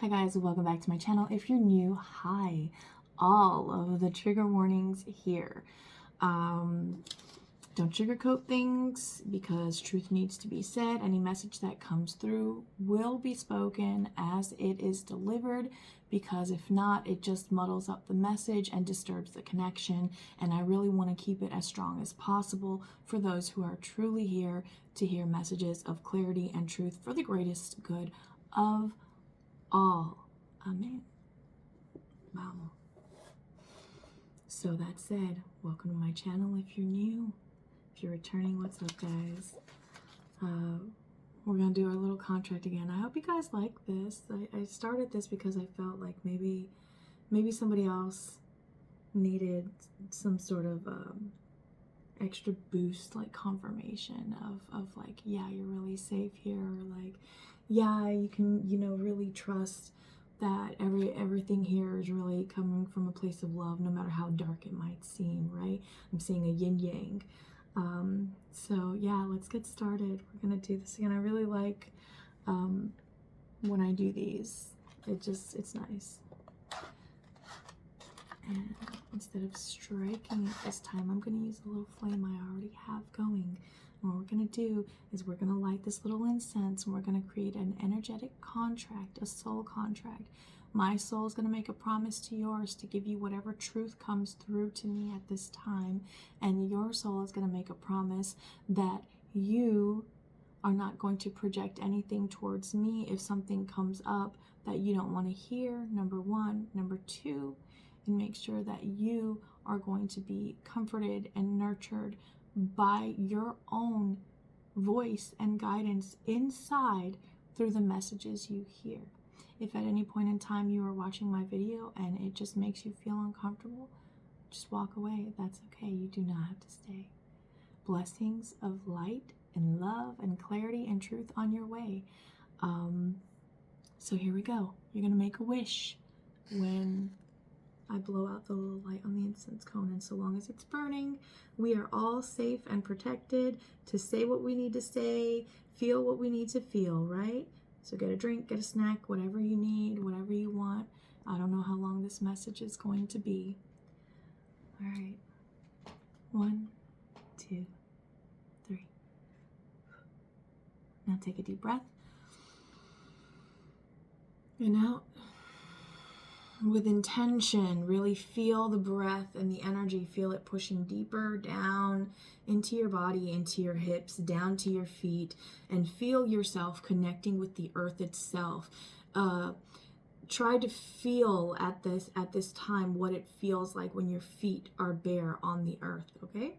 Hi guys, welcome back to my channel. If you're new, hi. All of the trigger warnings here. Don't sugarcoat things because truth needs to be said. Any message that comes through will be spoken as it is delivered, because if not, it just muddles up the message and disturbs the connection. And I really want to keep it as strong as possible for those who are truly here to hear messages of clarity and truth for the greatest good of all. Amen. Wow. So that said, welcome to my channel if you're new. If you're returning, what's up, guys? We're gonna do our little contract again. I hope you guys like this. I started this because I felt like maybe somebody else needed some sort of extra boost, like confirmation of like, yeah, you're really safe here, or like, yeah, you can, really trust that everything here is really coming from a place of love, no matter how dark it might seem, right? I'm seeing a yin yang. So yeah, let's get started. We're gonna do this again. I really like when I do these. It's nice. And instead of striking it this time, I'm going to use a little flame I already have going. And what we're going to do is we're going to light this little incense, and we're going to create an energetic contract, a soul contract. My soul is going to make a promise to yours to give you whatever truth comes through to me at this time. And your soul is going to make a promise that you are not going to project anything towards me if something comes up that you don't want to hear, number one. Number two, and make sure that you are going to be comforted and nurtured by your own voice and guidance inside through the messages you hear. If at any point in time you are watching my video and it just makes you feel uncomfortable, just walk away. That's okay. You do not have to stay. Blessings of light and love and clarity and truth on your way. So here we go. You're going to make a wish when I blow out the little light on the incense cone, and so long as it's burning, we are all safe and protected to say what we need to say, feel what we need to feel, right? So get a drink, get a snack, whatever you need, whatever you want. I don't know how long this message is going to be. All right. 1, 2, 3. Now take a deep breath. And out. With intention, really feel the breath and the energy. Feel it pushing deeper down into your body, into your hips, down to your feet, and feel yourself connecting with the earth itself. Try to feel at this time what it feels like when your feet are bare on the earth, okay?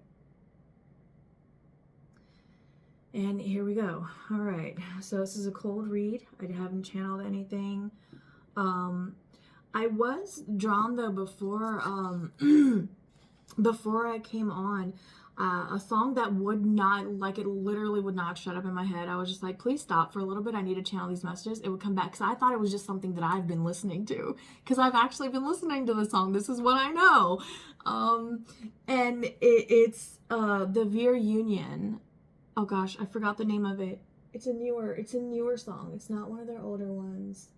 And here we go. All right, so this is a cold read. I haven't channeled anything. I was drawn though before before I came on, a song that would not, like, it literally would not shut up in my head. I was just like, please stop for a little bit. I need to channel these messages. It would come back because I thought it was just something that I've been listening to, because I've actually been listening to the song. This is what I know. And it's the Veer Union. Oh gosh, I forgot the name of it. It's a newer song. It's not one of their older ones.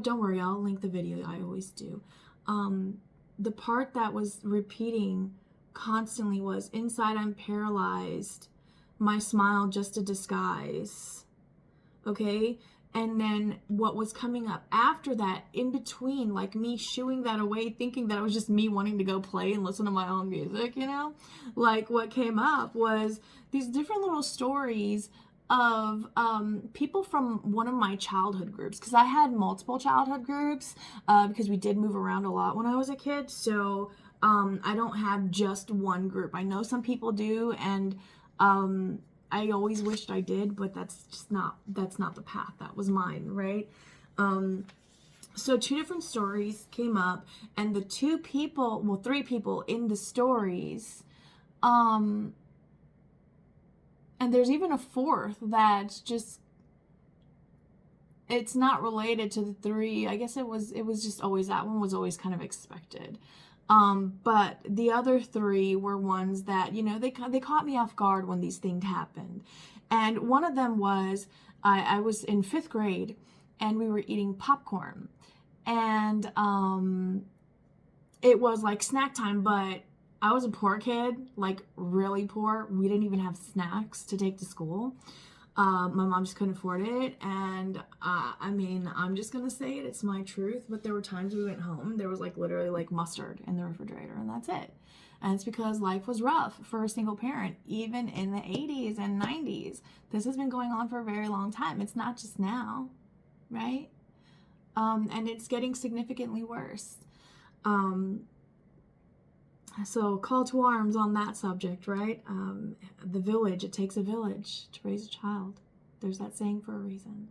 Don't worry, I'll link the video. I always do. The part that was repeating constantly was, inside I'm paralyzed, my smile just a disguise. Okay? And then what was coming up after that, in between, like me shooing that away, thinking that it was just me wanting to go play and listen to my own music, like what came up was these different little stories of people from one of my childhood groups, because I had multiple childhood groups, because we did move around a lot when I was a kid. So I don't have just one group. I know some people do, and I always wished I did, but that's not the path that was mine, right? So 2 different stories came up, and the 3 people in the stories, and there's even a 4th that's just, it's not related to the 3. I guess it was just always, that one was always kind of expected. But the other 3 were ones that, they caught me off guard when these things happened. And one of them was, I was in 5th grade, and we were eating popcorn. And it was like snack time, but I was a poor kid, like really poor. We didn't even have snacks to take to school. My mom just couldn't afford it. And I mean, I'm just going to say it. It's my truth. But there were times we went home. There was like literally like mustard in the refrigerator, and that's it. And it's because life was rough for a single parent, even in the 80s and 90s. This has been going on for a very long time. It's not just now, right? And it's getting significantly worse. So call to arms on that subject, right? The village, it takes a village to raise a child. There's that saying for a reason.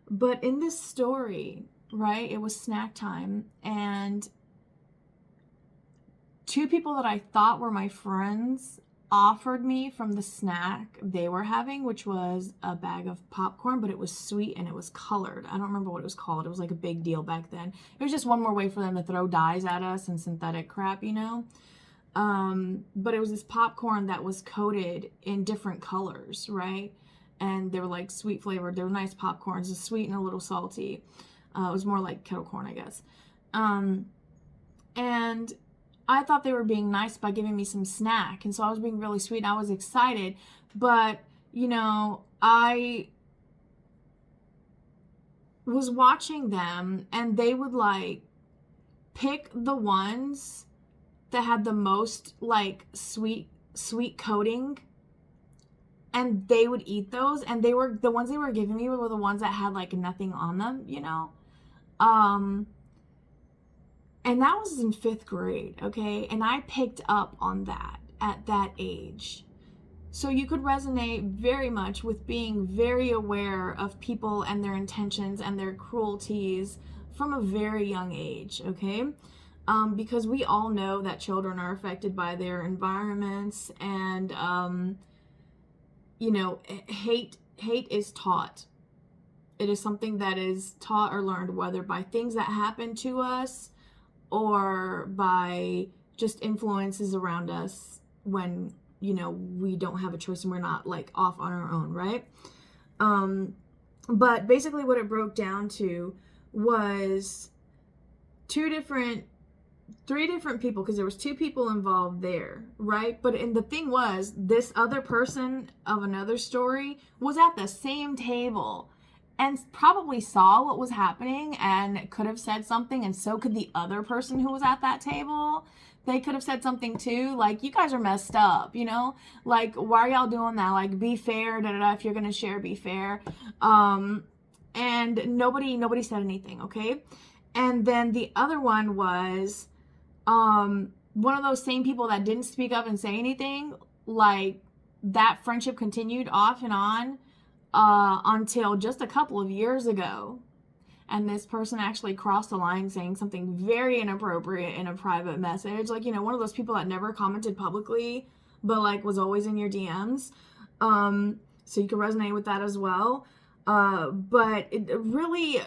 But in this story, right, it was snack time, and two people that I thought were my friends offered me from the snack they were having, which was a bag of popcorn, but it was sweet and it was colored. I don't remember what it was called. It was like a big deal back then. It was just one more way for them to throw dyes at us and synthetic crap, you know? But it was this popcorn that was coated in different colors, right? And they were like sweet flavored. They were nice popcorns, sweet and a little salty. It was more like kettle corn, I guess. And I thought they were being nice by giving me some snack. And so I was being really sweet. I was excited. But, you know, I was watching them, and they would like pick the ones that had the most like sweet coating, and they would eat those. And they were the ones they were giving me were the ones that had like nothing on them, you know? And that was in 5th grade, okay? And I picked up on that at that age. So you could resonate very much with being very aware of people and their intentions and their cruelties from a very young age, okay? Because we all know that children are affected by their environments, and, you know, hate is taught. It is something that is taught or learned, whether by things that happen to us or by just influences around us when, you know, we don't have a choice and we're not like off on our own, right? But basically what it broke down to was three different people, because there was 2 people involved there, right? But and the thing was, this other person of another story was at the same table and probably saw what was happening and could have said something, and so could the other person who was at that table. They could have said something too, like, you guys are messed up, you know? Like, why are y'all doing that? Like, be fair, da-da-da, if you're gonna share, be fair. And nobody said anything, okay? And then the other one was one of those same people that didn't speak up and say anything. Like, that friendship continued off and on until just a couple of years ago. And this person actually crossed the line saying something very inappropriate in a private message. Like, you know, one of those people that never commented publicly, but like was always in your DMs. So you can resonate with that as well. But really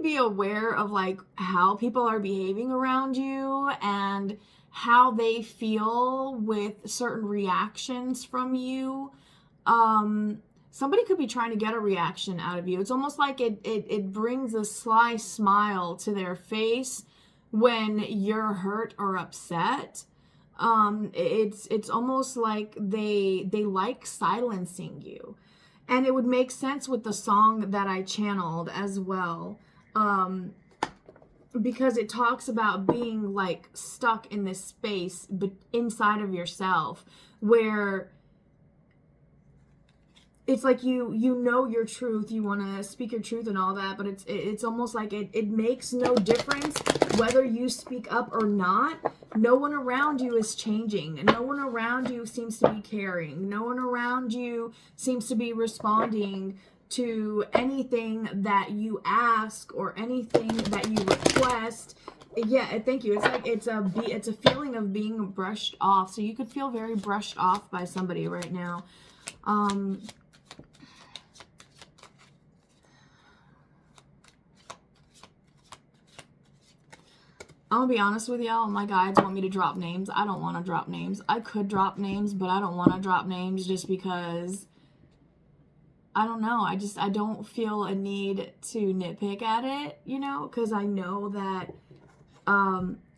be aware of like how people are behaving around you and how they feel with certain reactions from you. Somebody could be trying to get a reaction out of you. It's almost like it brings a sly smile to their face when you're hurt or upset. It's almost like they like silencing you. And it would make sense with the song that I channeled as well. Because it talks about being like stuck in this space but inside of yourself, where it's like you know your truth, you want to speak your truth and all that, but it's almost like it makes no difference whether you speak up or not. No one around you is changing. No one around you seems to be caring. No one around you seems to be responding to anything that you ask or anything that you request. Yeah, thank you. It's like it's a feeling of being brushed off. So you could feel very brushed off by somebody right now. I'm gonna be honest with y'all, my guides want me to drop names. I don't want to drop names. I could drop names, but I don't want to drop names just because I don't know. I don't feel a need to nitpick at it, you know, because I know that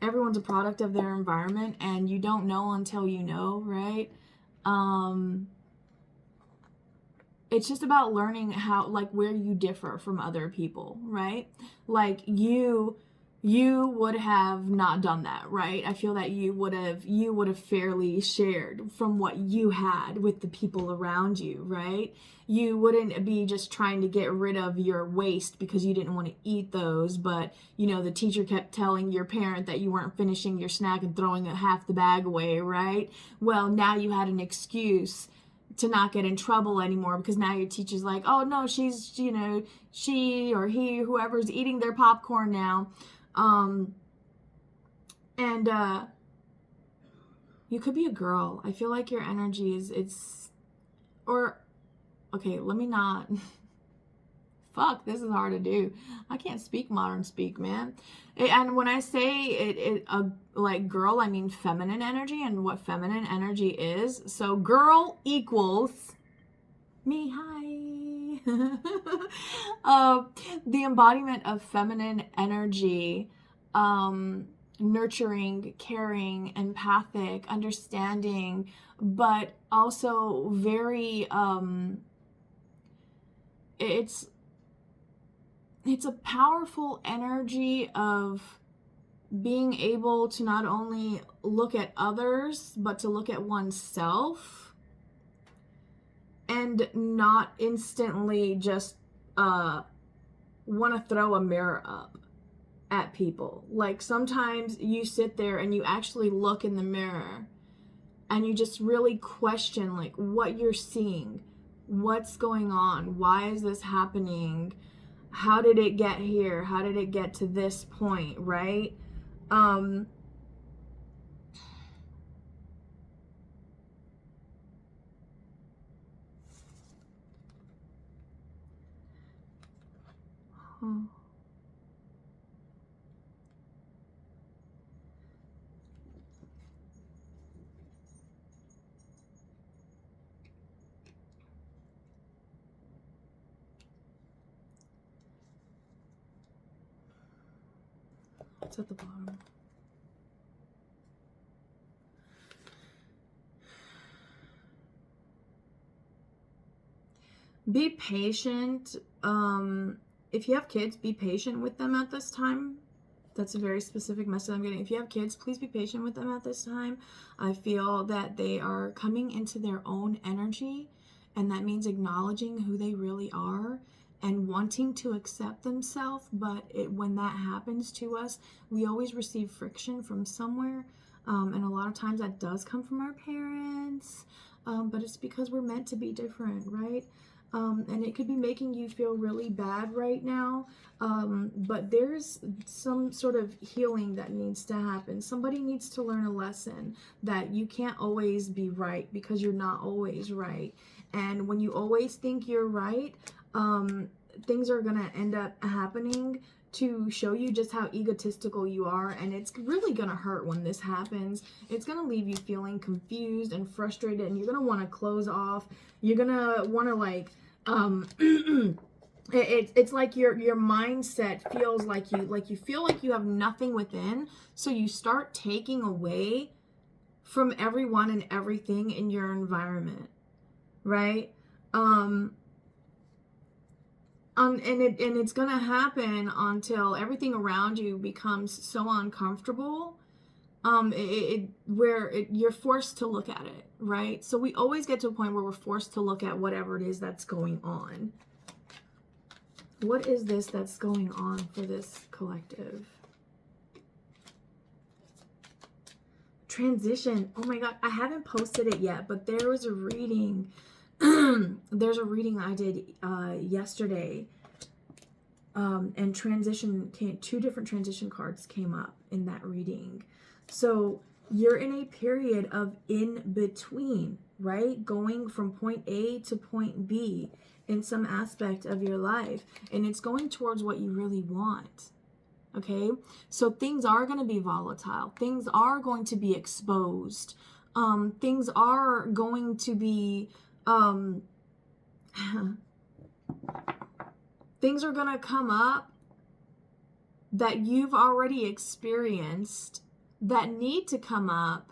everyone's a product of their environment, and you don't know until you know, right? It's just about learning how, like, where you differ from other people, right? Like, you would have not done that, right? I feel that you would have fairly shared from what you had with the people around you, right? You wouldn't be just trying to get rid of your waste because you didn't want to eat those, but, you know, the teacher kept telling your parent that you weren't finishing your snack and throwing half the bag away, right? Well, now you had an excuse to not get in trouble anymore, because now your teacher's like, oh no, she's, you know, she or he, whoever's eating their popcorn now. And you could be a girl. I feel like your energy okay, let me not. Fuck, this is hard to do. I can't speak modern speak, man. And when I say like girl, I mean feminine energy, and what feminine energy is. So girl equals me, hi. The embodiment of feminine energy, nurturing, caring, empathic, understanding, but also very, it's a powerful energy of being able to not only look at others, but to look at oneself, and not instantly just want to throw a mirror up at people. Like, sometimes you sit there and you actually look in the mirror and you just really question, like, what you're seeing, what's going on, why is this happening, how did it get here, how did it get to this point, right? It's at the bottom. Be patient. If you have kids, be patient with them at this time. That's a very specific message I'm getting. If you have kids, please be patient with them at this time. I feel that they are coming into their own energy, and that means acknowledging who they really are and wanting to accept themselves. But when that happens to us, we always receive friction from somewhere, and a lot of times that does come from our parents, but it's because we're meant to be different, right? And it could be making you feel really bad right now, but there's some sort of healing that needs to happen. Somebody needs to learn a lesson that you can't always be right, because you're not always right. And when you always think you're right, things are going to end up happening to show you just how egotistical you are, and it's really going to hurt when this happens. It's going to leave you feeling confused and frustrated, and you're going to want to close off. You're going to want to, like, it's like your mindset feels like you feel like you have nothing within, so you start taking away from everyone and everything in your environment, right? And it's gonna happen until everything around you becomes so uncomfortable, where you're forced to look at it, right? So we always get to a point where we're forced to look at whatever it is that's going on. What is this that's going on for this collective? Transition. Oh my God, I haven't posted it yet, but there was a reading. There's a reading I did yesterday, and two different transition cards came up in that reading. So you're in a period of in between, right? Going from point A to point B in some aspect of your life, and it's going towards what you really want. Okay, so things are going to be volatile. Things are going to be exposed. Things are going to be Things are going to come up that you've already experienced that need to come up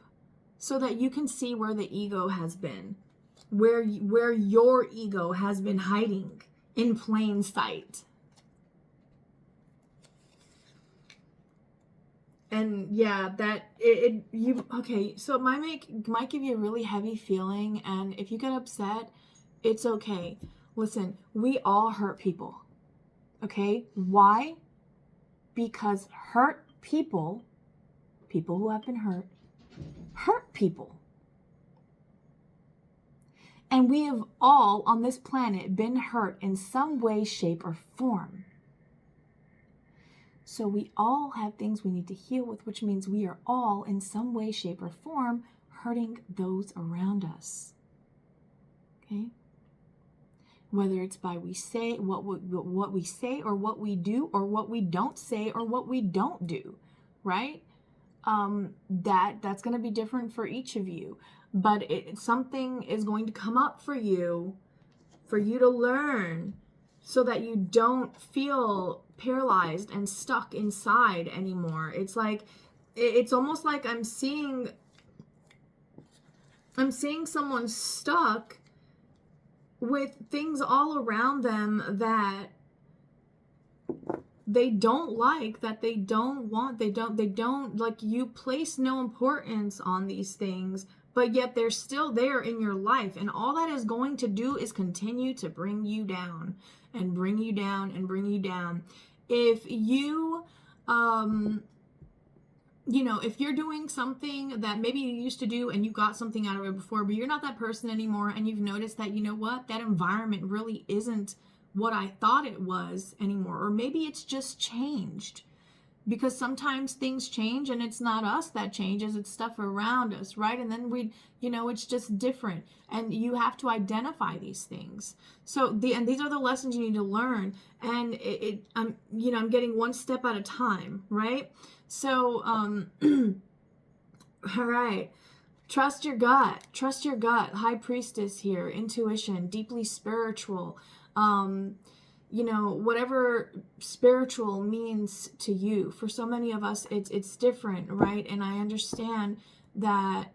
so that you can see where the ego has been, where your ego has been hiding in plain sight. And yeah, that okay, so it might give you a really heavy feeling, and if you get upset, it's okay. Listen, we all hurt people. Okay? Why? Because hurt people who have been hurt people. And we have all on this planet been hurt in some way, shape, or form. So we all have things we need to heal with, which means we are all in some way, shape, or form hurting those around us. Okay? Whether it's by what we say, or what we do, or what we don't say, or what we don't do, right? That's going to be different for each of you. But something is going to come up for you to learn, so that you don't feel paralyzed and stuck inside anymore. It's like, it's almost like I'm seeing someone stuck with things all around them that they don't like, that they don't want, they don't like. You place no importance on these things, but yet they're still there in your life, and all that is going to do is continue to bring you down and bring you down and bring you down. If you if you're doing something that maybe you used to do and you got something out of it before, but you're not that person anymore, and you've noticed that, that environment really isn't what I thought it was anymore, or maybe it's just changed, because sometimes things change and it's not us that changes, it's stuff around us, right? And then it's just different, and you have to identify these things. So these are the lessons you need to learn, and I'm getting one step at a time, right? So all right, trust your gut, High Priestess here, intuition, deeply spiritual. Whatever spiritual means to you. For so many of us, it's different, right? And I understand that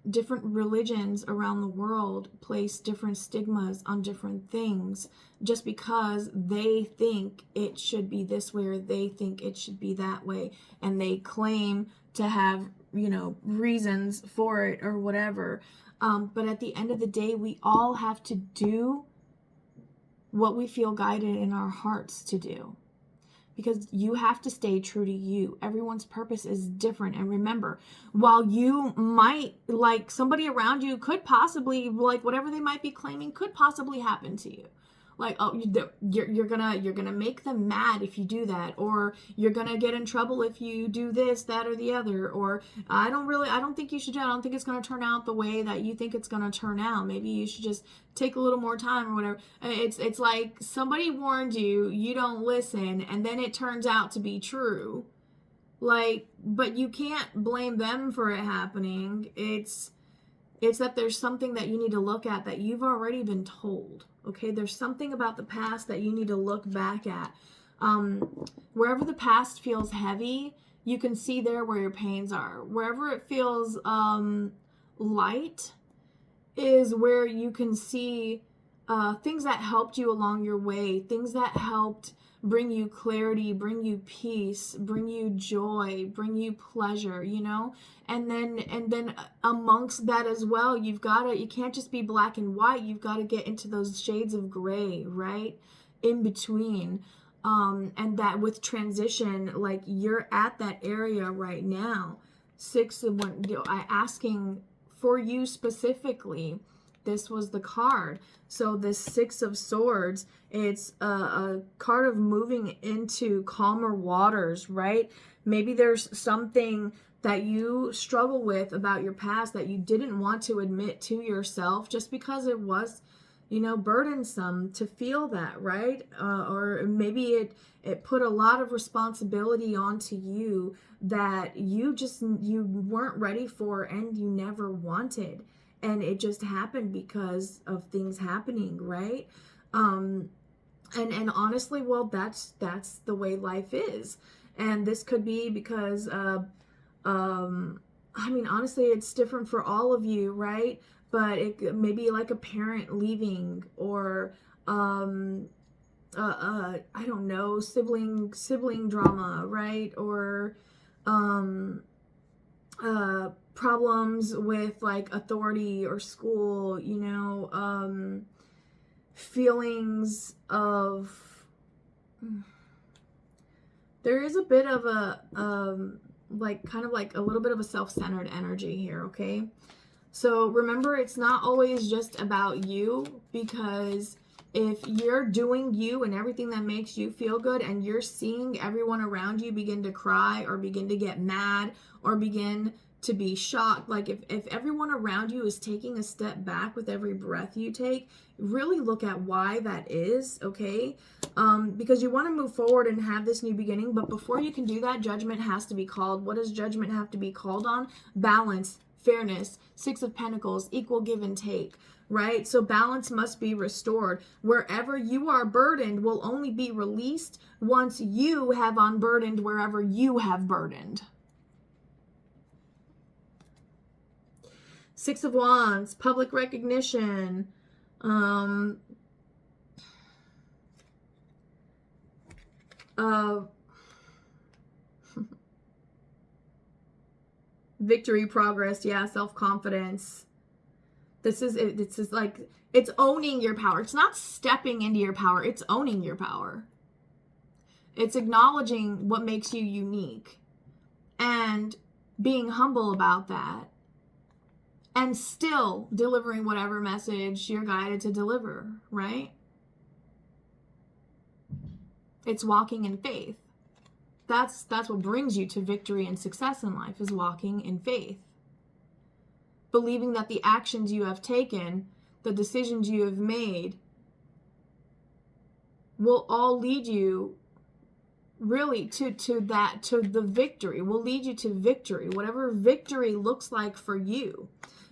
different religions around the world place different stigmas on different things, just because they think it should be this way, or they think it should be that way, and they claim to have reasons for it or whatever. But at the end of the day, we all have to do what we feel guided in our hearts to do, because you have to stay true to you. Everyone's purpose is different. And remember, while you might, like, somebody around you could possibly, like, whatever they might be claiming could possibly happen to you. Like, oh, you're gonna make them mad if you do that, or you're gonna get in trouble if you do this, that, or the other, or I don't think you should do it. I don't think it's gonna turn out the way that you think it's gonna turn out. Maybe you should just take a little more time or whatever. It's like somebody warned you, you don't listen, and then it turns out to be true. Like, but you can't blame them for it happening. It's that there's something that you need to look at that you've already been told. Okay, there's something about the past that you need to look back at. Wherever the past feels heavy, you can see there where your pains are. Wherever it feels light is where you can see things that helped you along your way, things that helped bring you clarity, bring you peace, bring you joy, bring you pleasure, and then amongst that as well, you can't just be black and white. You've got to get into those shades of gray, right, in between. And that with transition, like, you're at that area right now. 6 of 1, asking for you specifically. This was the card. So this 6 of Swords, it's a card of moving into calmer waters, right? Maybe there's something that you struggle with about your past that you didn't want to admit to yourself, just because it was, burdensome to feel that, right? Or maybe it put a lot of responsibility onto you that you weren't ready for and you never wanted. and it just happened because of things happening, right? And honestly, well, that's the way life is. And this could be because I mean, honestly, it's different for all of you, right? But it may be like a parent leaving, or I don't know, sibling drama, right? Or problems with like authority or school, you know, feelings of, there is a bit of a like kind of like a little bit of a self-centered energy here, okay? So remember, it's not always just about you, because if you're doing you and everything that makes you feel good, and you're seeing everyone around you begin to cry or begin to get mad or begin to be shocked, like if everyone around you is taking a step back with every breath you take, really look at why that is, okay? Because you want to move forward and have this new beginning, but before you can do that, judgment has to be called. What does judgment have to be called on? Balance, fairness, Six of Pentacles, equal give and take, right? So balance must be restored. Wherever you are burdened will only be released once you have unburdened wherever you have burdened. Six of Wands, public recognition, victory, progress, yeah, self-confidence. This is like, it's owning your power. It's not stepping into your power, it's owning your power. It's acknowledging what makes you unique and being humble about that, and still delivering whatever message you're guided to deliver, right? It's walking in faith. That's what brings you to victory and success in life, is walking in faith. Believing that the actions you have taken, the decisions you have made, will all lead you really to the victory, will lead you to victory, whatever victory looks like for you.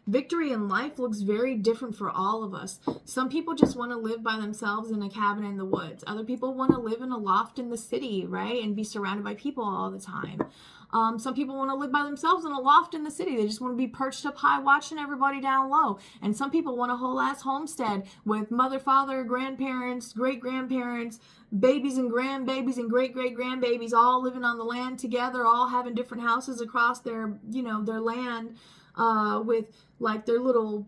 Victory in life looks very different for all of us. Some people just want to live by themselves in a cabin in the woods. Other people want to live in a loft in the city, right? And be surrounded by people all the time. Some people want to live by themselves in a loft in the city. They just want to be perched up high watching everybody down low. And some people want a whole ass homestead with mother, father, grandparents, great-grandparents, babies and grandbabies and great-great-grandbabies all living on the land together, all having different houses across their, you know, their land, with like their little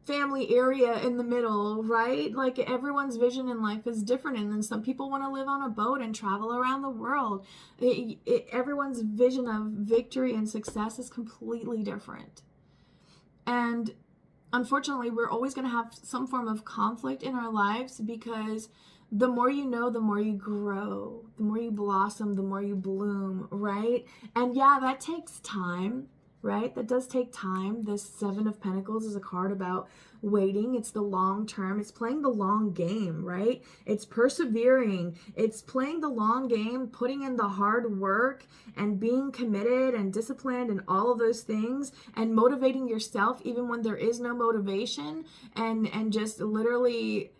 family area in the middle, right? Like everyone's vision in life is different, and then some people want to live on a boat and travel around the world. Everyone's vision of victory and success is completely different, and unfortunately we're always going to have some form of conflict in our lives, because the more you know, the more you grow, the more you blossom, the more you bloom, right? And yeah, that takes time, right? That does take time. This Seven of Pentacles is a card about waiting. It's the long term. It's playing the long game, right? It's persevering. It's playing the long game, putting in the hard work and being committed and disciplined and all of those things, and motivating yourself even when there is no motivation, and just literally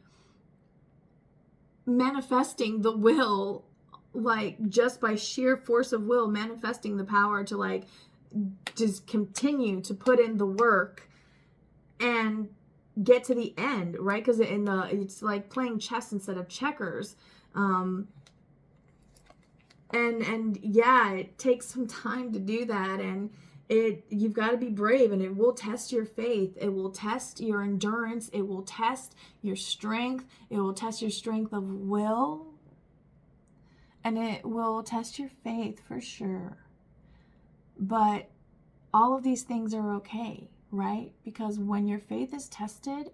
manifesting the will, like just by sheer force of will, manifesting the power to like just continue to put in the work and get to the end, right? Because it's like playing chess instead of checkers. And yeah, it takes some time to do that, and you've got to be brave, and it will test your faith, it will test your endurance, it will test your strength, it will test your strength of will, and it will test your faith for sure. But all of these things are okay, right? Because when your faith is tested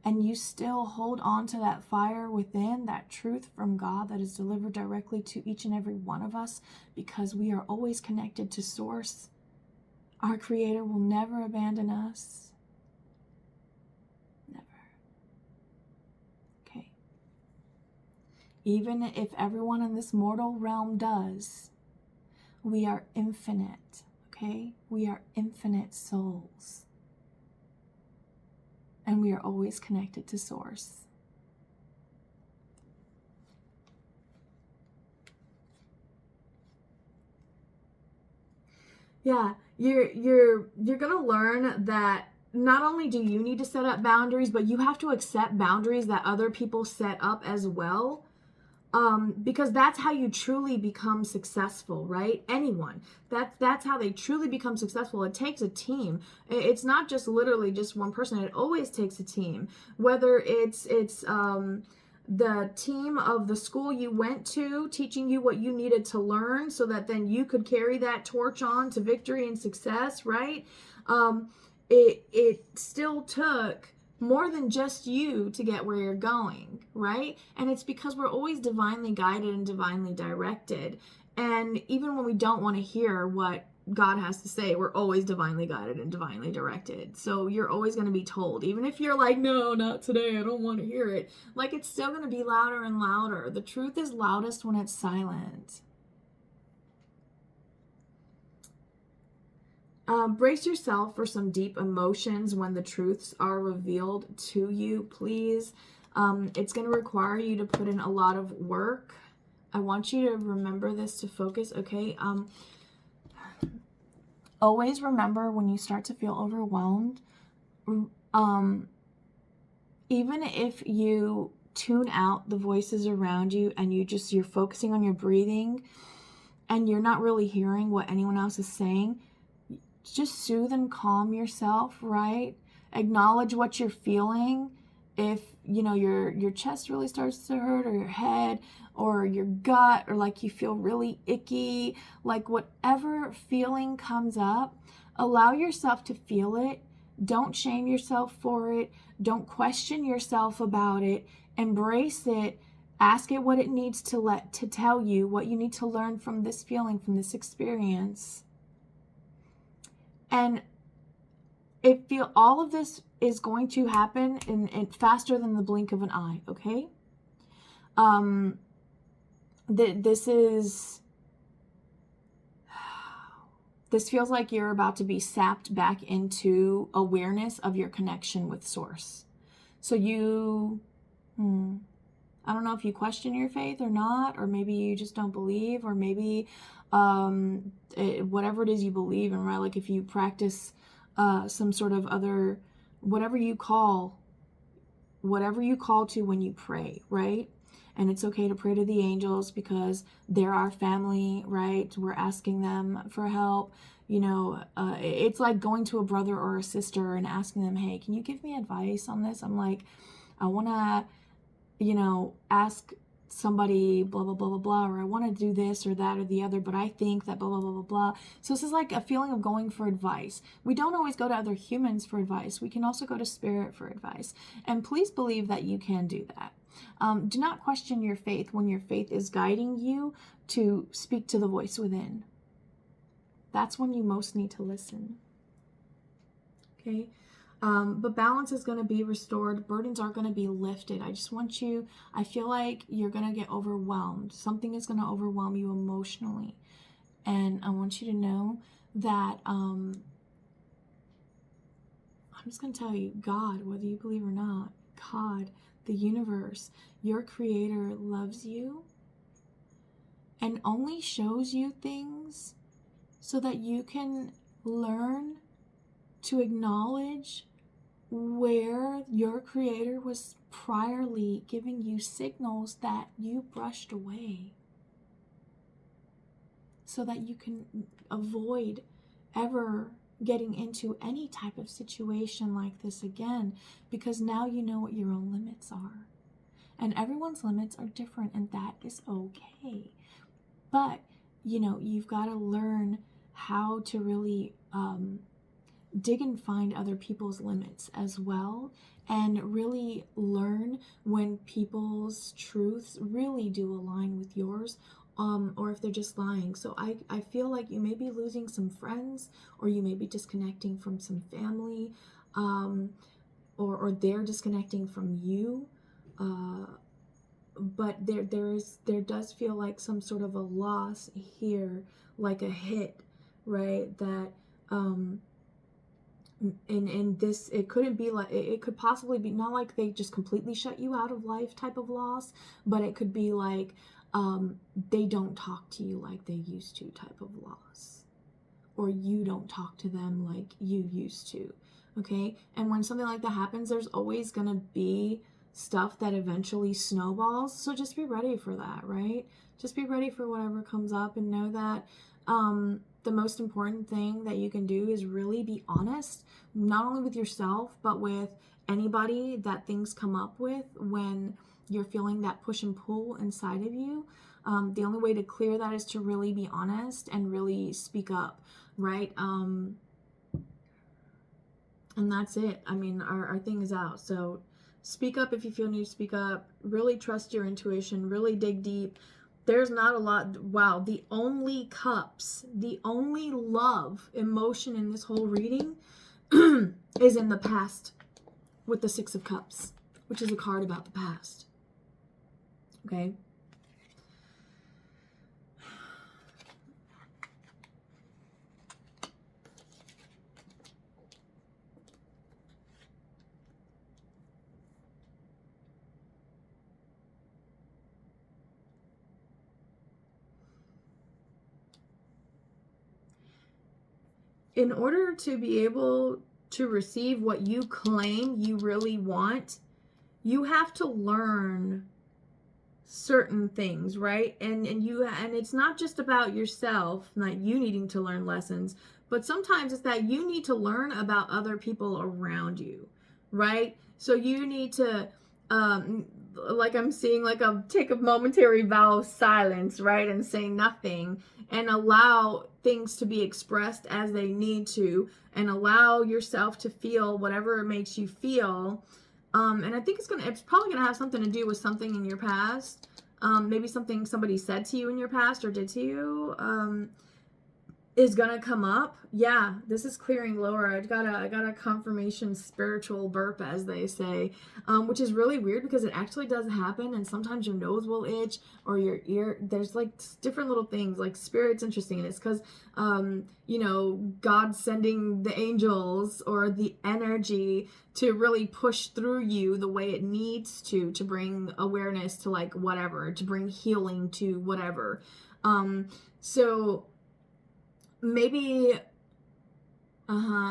and you still hold on to that fire within, that truth from God that is delivered directly to each and every one of us, because we are always connected to Source. Our Creator will never abandon us. Never. Okay. Even if everyone in this mortal realm does, we are infinite. okay? We are infinite souls. And we are always connected to Source. Yeah, you're gonna learn that not only do you need to set up boundaries, but you have to accept boundaries that other people set up as well. Because that's how you truly become successful, right? Anyone. That's how they truly become successful. It takes a team. It's not just literally just one person. It always takes a team. Whether it's the team of the school you went to teaching you what you needed to learn so that then you could carry that torch on to victory and success, right? It still took more than just you to get where you're going, right? And it's because we're always divinely guided and divinely directed. And even when we don't want to hear what God has to say, we're always divinely guided and divinely directed. So you're always going to be told, even if you're like, no, not today, I don't want to hear it. Like, it's still going to be louder and louder. The truth is loudest when it's silent. Brace yourself for some deep emotions when the truths are revealed to you, please. It's going to require you to put in a lot of work. I want you to remember this, to focus, okay? Always remember when you start to feel overwhelmed, even if you tune out the voices around you and you're focusing on your breathing and you're not really hearing what anyone else is saying, just soothe and calm yourself, right? Acknowledge what you're feeling. If, your chest really starts to hurt, or your head, or your gut, or like you feel really icky, like whatever feeling comes up, allow yourself to feel it. Don't shame yourself for it. Don't question yourself about it. Embrace it. Ask it what it needs to tell you, what you need to learn from this feeling, from this experience. And all of this is going to happen in faster than the blink of an eye, okay? This feels like you're about to be sapped back into awareness of your connection with Source. So I don't know if you question your faith or not, or maybe you just don't believe, or maybe whatever it is you believe in, right? Like if you practice some sort of other, whatever you call to when you pray, right? And it's okay to pray to the angels because they're our family, right? We're asking them for help. It's like going to a brother or a sister and asking them, hey, can you give me advice on this? I'm like, I want to, ask somebody blah, blah, blah, blah, blah, or I want to do this or that or the other, but I think that blah, blah, blah, blah, blah. So this is like a feeling of going for advice. We don't always go to other humans for advice. We can also go to spirit for advice. And please believe that you can do that. Do not question your faith when your faith is guiding you to speak to the voice within. That's when you most need to listen. Okay? But balance is going to be restored. Burdens are going to be lifted. I feel like you're going to get overwhelmed. Something is going to overwhelm you emotionally. And I want you to know that, I'm just going to tell you, God, whether you believe or not, God, the universe, your creator loves you and only shows you things so that you can learn to acknowledge where your creator was priorly giving you signals that you brushed away, so that you can avoid ever getting into any type of situation like this again, because now you know what your own limits are. And everyone's limits are different, and that is okay. But, you've got to learn how to really dig and find other people's limits as well, and really learn when people's truths really do align with yours, or if they're just lying. So I feel like you may be losing some friends, or you may be disconnecting from some family, or they're disconnecting from you. But there does feel like some sort of a loss here, like a hit, right? That and this, it couldn't be like, it could possibly be not like they just completely shut you out of life type of loss, but it could be like they don't talk to you like they used to type of loss, or you don't talk to them like you used to. Okay, and when something like that happens, there's always gonna be stuff that eventually snowballs, so just be ready for that, right? Just be ready for whatever comes up, and know that the most important thing that you can do is really be honest, not only with yourself, but with anybody that things come up with when you're feeling that push and pull inside of you. The only way to clear that is to really be honest and really speak up, right? And that's it. I mean, our thing is out. So speak up if you feel need to speak up. Really trust your intuition. Really dig deep. There's not a lot. Wow. The only cups, the only love emotion in this whole reading is in the past with the Six of Cups, which is a card about the past. Okay. In order to be able to receive what you claim you really want, you have to learn certain things, right? And it's not just about yourself, not you needing to learn lessons, but sometimes it's that you need to learn about other people around you, right? So you need to like I'm seeing, like a take a momentary vow of silence, right? And say nothing, and allow things to be expressed as they need to, and allow yourself to feel whatever makes you feel. And I think it's probably gonna have something to do with something in your past. Maybe something somebody said to you in your past or did to you. Is gonna come up. Yeah, this is clearing lower. I got a confirmation spiritual burp, as they say, which is really weird because it actually does happen. And sometimes your nose will itch or your ear. There's like different little things. Like spirit's interesting, and it's because God sending the angels or the energy to really push through you the way it needs to bring awareness to like whatever, to bring healing to whatever. So maybe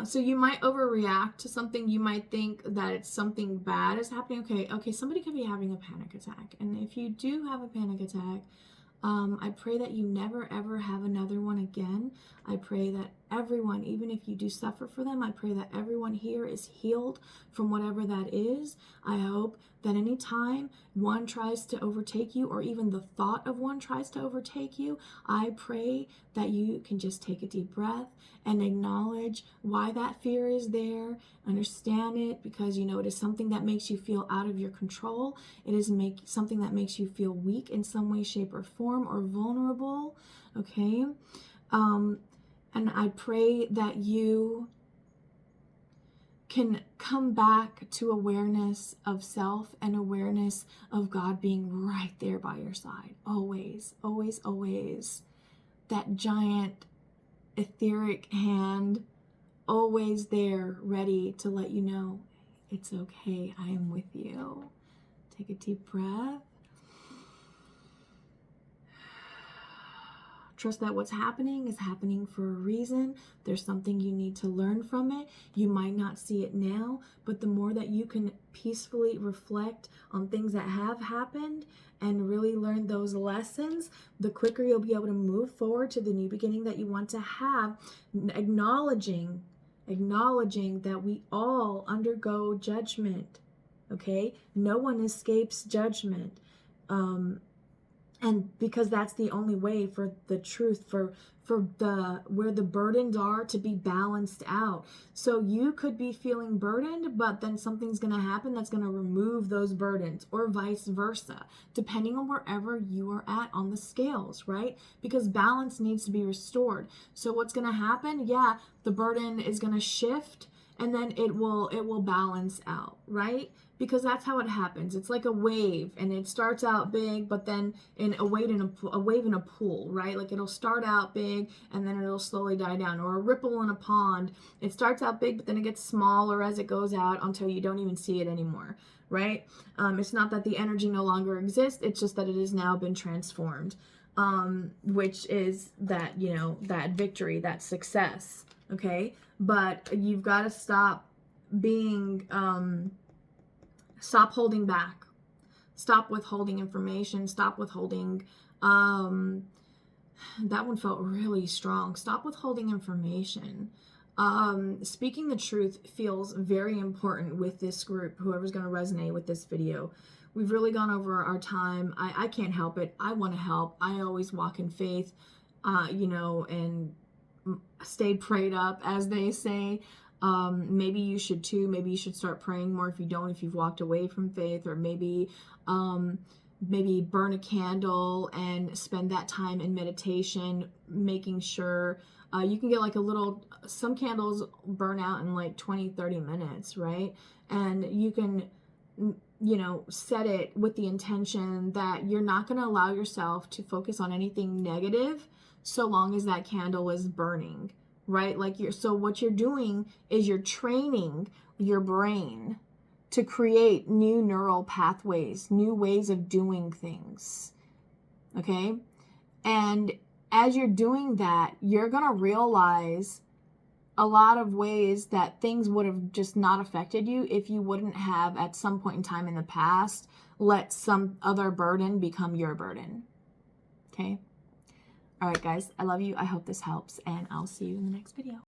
so you might overreact to something. You might think that it's something bad is happening. Okay, somebody could be having a panic attack, and if you do have a panic attack, I pray that you never ever have another one again. I pray that everyone, even if you do suffer for them, I pray that everyone here is healed from whatever that is. I hope that any time one tries to overtake you, or even the thought of one tries to overtake you, I pray that you can just take a deep breath and acknowledge why that fear is there, understand it, because it is something that makes you feel out of your control. It is something that makes you feel weak in some way, shape, or form, or vulnerable. Okay. And I pray that you can come back to awareness of self and awareness of God being right there by your side. Always, always, always. That giant etheric hand, always there, ready to let you know, it's okay, I am with you. Take a deep breath. Trust that what's happening is happening for a reason. There's something you need to learn from it. You might not see it now, but the more that you can peacefully reflect on things that have happened and really learn those lessons, the quicker you'll be able to move forward to the new beginning that you want to have, acknowledging that we all undergo judgment. Okay? No one escapes judgment. And because that's the only way for the truth, for the where the burdens are to be balanced out. So you could be feeling burdened, but then something's going to happen that's going to remove those burdens, or vice versa, depending on wherever you are at on the scales, right? Because balance needs to be restored. So what's going to happen? Yeah, the burden is going to shift, and then it will balance out, right? because that's how it happens. It's like a wave, and it starts out big, but then in a wave in a pool, right? Like it'll start out big and then it'll slowly die down. Or a ripple in a pond. It starts out big, but then it gets smaller as it goes out until you don't even see it anymore, right? It's not that the energy no longer exists. It's just that it has now been transformed, which is that, you know, that victory, that success, okay? But you've got to stop being... stop holding back. Stop withholding information. Stop withholding. That one felt really strong. Stop withholding information. Speaking the truth feels very important with this group, whoever's going to resonate with this video. We've really gone over our time. I can't help it. I want to help. I always walk in faith, you know, and stay prayed up, as they say. Maybe you should too. Maybe you should start praying more if you don't, if you've walked away from faith, or maybe burn a candle and spend that time in meditation, making sure you can get like some candles burn out in like 20-30 minutes, right? And you can, you know, set it with the intention that you're not going to allow yourself to focus on anything negative so long as that candle is burning. Right? Like so what you're doing is you're training your brain to create new neural pathways, new ways of doing things. Okay? And as you're doing that, you're going to realize a lot of ways that things would have just not affected you if you wouldn't have, at some point in time in the past, let some other burden become your burden. Okay? All right, guys, I love you. I hope this helps, and I'll see you in the next video.